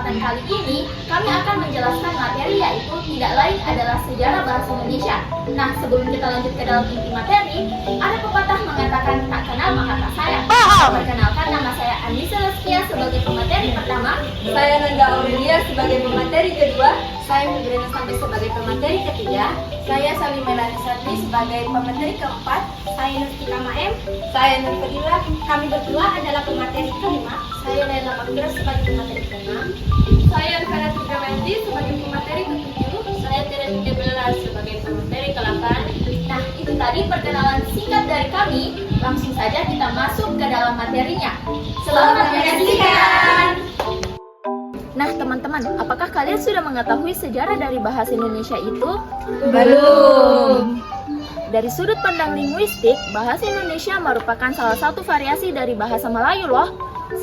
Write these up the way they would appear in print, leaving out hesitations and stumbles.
kesempatan kali ini, kami akan menjelaskan materi yaitu tidak lain adalah sejarah bahasa Indonesia. Nah, sebelum kita lanjut ke dalam inti materi, ada pepatah mengatakan tak kenal maka tak sayang. Perkenalkan, nama saya Anissa Leskia sebagai pemateri pertama. Saya Nanda Aurelia sebagai pemateri kedua. Saya Migrena Sampai sebagai pemateri ketiga. Saya Sami Melani Satri sebagai pemateri keempat. Saya Nurtika Maem. Saya Nur Fadila. Kami berdua adalah pemateri kelima. Saya Laila Makira sebagai pemateri keenam. Saya Rifana Tigrawanti sebagai pemateri ketujuh. Saya Tirani Belar sebagai pemateri ke-8. Nah, itu tadi perkenalan singkat dari kami. Langsung saja kita masuk ke dalam materinya. Selamat menyaksikan! Nah, teman-teman, apakah kalian sudah mengetahui sejarah dari bahasa Indonesia itu? Belum. Dari sudut pandang linguistik, bahasa Indonesia merupakan salah satu variasi dari bahasa Melayu loh.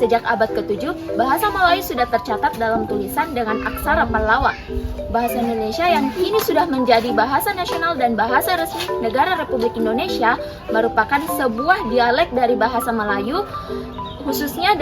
Sejak abad ke-7, bahasa Melayu sudah tercatat dalam tulisan dengan aksara Pallawa. Bahasa Indonesia yang kini sudah menjadi bahasa nasional dan bahasa resmi negara Republik Indonesia merupakan sebuah dialek dari bahasa Melayu, khususnya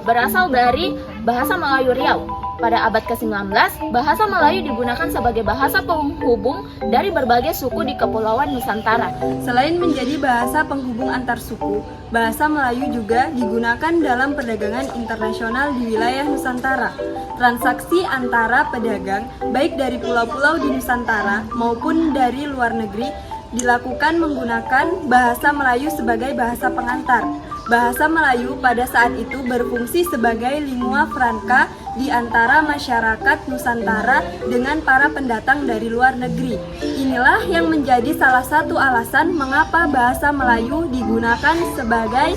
berasal dari bahasa Melayu Riau. Pada abad ke-19, bahasa Melayu digunakan sebagai bahasa penghubung dari berbagai suku di Kepulauan Nusantara. Selain menjadi bahasa penghubung antar suku, bahasa Melayu juga digunakan dalam perdagangan internasional di wilayah Nusantara. Transaksi antara pedagang, baik dari pulau-pulau di Nusantara maupun dari luar negeri, dilakukan menggunakan bahasa Melayu sebagai bahasa pengantar. Bahasa Melayu pada saat itu berfungsi sebagai lingua franca di antara masyarakat Nusantara dengan para pendatang dari luar negeri. Inilah yang menjadi salah satu alasan mengapa bahasa Melayu digunakan sebagai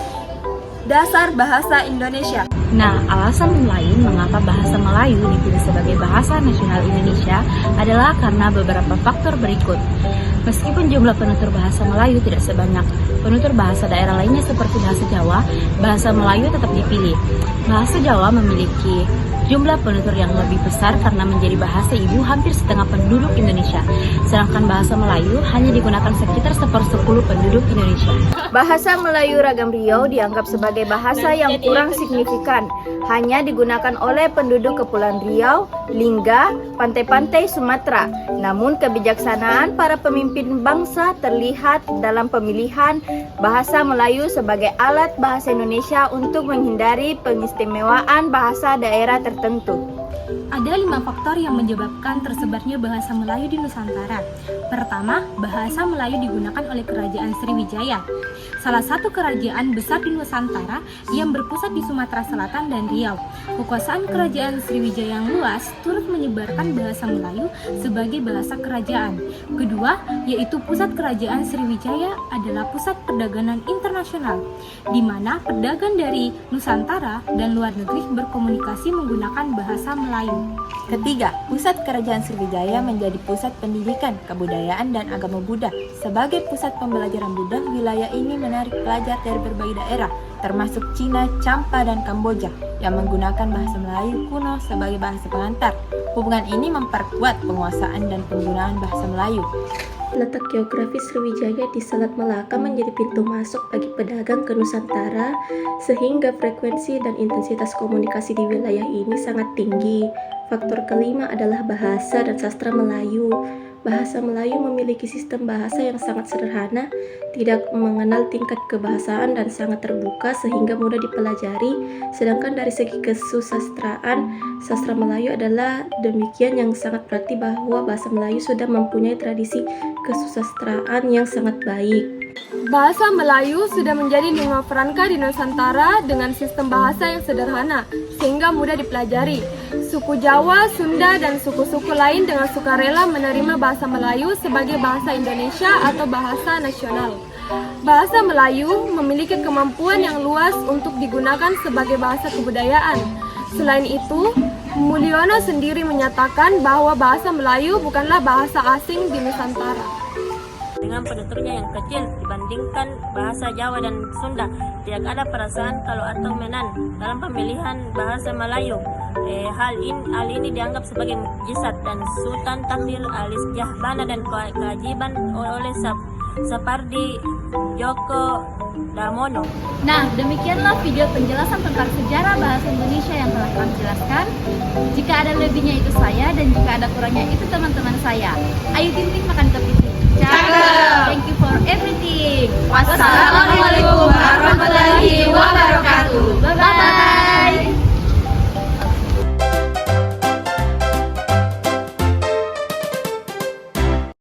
dasar bahasa Indonesia. Nah, alasan lain mengapa bahasa Melayu dipilih sebagai bahasa nasional Indonesia adalah karena beberapa faktor berikut. Meskipun jumlah penutur bahasa Melayu tidak sebanyak penutur bahasa daerah lainnya seperti bahasa Jawa, bahasa Melayu tetap dipilih. Bahasa Jawa memiliki jumlah penutur yang lebih besar karena menjadi bahasa ibu hampir setengah penduduk Indonesia. Sedangkan bahasa Melayu hanya digunakan sekitar 1/10 penduduk Indonesia. Bahasa Melayu Ragam Riau dianggap sebagai bahasa yang kurang signifikan, hanya digunakan oleh penduduk Kepulauan Riau, Lingga, pantai-pantai Sumatera. Namun kebijaksanaan para pemimpin bangsa terlihat dalam pemilihan bahasa Melayu sebagai alat bahasa Indonesia untuk menghindari pengistimewaan bahasa daerah tertentu. Ada 5 faktor yang menyebabkan tersebarnya bahasa Melayu di Nusantara. Pertama, bahasa Melayu digunakan oleh Kerajaan Sriwijaya, salah satu kerajaan besar di Nusantara yang berpusat di Sumatera Selatan dan Riau. Kekuasaan Kerajaan Sriwijaya yang luas turut menyebarkan bahasa Melayu sebagai bahasa kerajaan. Kedua, yaitu pusat Kerajaan Sriwijaya adalah pusat perdagangan internasional, di mana pedagang dari Nusantara dan luar negeri berkomunikasi menggunakan bahasa Melayu. Ketiga, pusat Kerajaan Sriwijaya menjadi pusat pendidikan, kebudayaan, dan agama Buddha. Sebagai pusat pembelajaran Buddha, wilayah ini menarik pelajar dari berbagai daerah, termasuk Cina, Champa, dan Kamboja, yang menggunakan bahasa Melayu kuno sebagai bahasa pengantar. Hubungan ini memperkuat penguasaan dan penggunaan bahasa Melayu. Letak geografis Sriwijaya di Selat Melaka menjadi pintu masuk bagi pedagang ke Nusantara, sehingga frekuensi dan intensitas komunikasi di wilayah ini sangat tinggi. Faktor kelima adalah bahasa dan sastra Melayu. Bahasa Melayu memiliki sistem bahasa yang sangat sederhana, tidak mengenal tingkat kebahasaan dan sangat terbuka sehingga mudah dipelajari. Sedangkan dari segi kesusastraan, sastra Melayu adalah demikian yang sangat berarti bahwa bahasa Melayu sudah mempunyai tradisi kesusastraan yang sangat baik. Bahasa Melayu sudah menjadi lingua franca di Nusantara dengan sistem bahasa yang sederhana, sehingga mudah dipelajari. Suku Jawa, Sunda, dan suku-suku lain dengan sukarela menerima bahasa Melayu sebagai bahasa Indonesia atau bahasa nasional. Bahasa Melayu memiliki kemampuan yang luas untuk digunakan sebagai bahasa kebudayaan. Selain itu, Mulyono sendiri menyatakan bahwa bahasa Melayu bukanlah bahasa asing di Nusantara. Dengan penuturnya yang kecil dibandingkan bahasa Jawa dan Sunda, tidak ada perasaan kalau atau menan dalam pemilihan bahasa Melayu. Hal ini dianggap sebagai mukjizat dan Sultan tampil alis jahbana dan kewajiban oleh Sapardi Djoko Darmono. Nah, demikianlah video penjelasan tentang sejarah bahasa Indonesia yang telah kami jelaskan. Jika ada lebihnya itu saya, dan jika ada kurangnya itu teman-teman saya. Ayu Ting Ting makan kepiting. Cakep! Thank you for everything. Wassalam.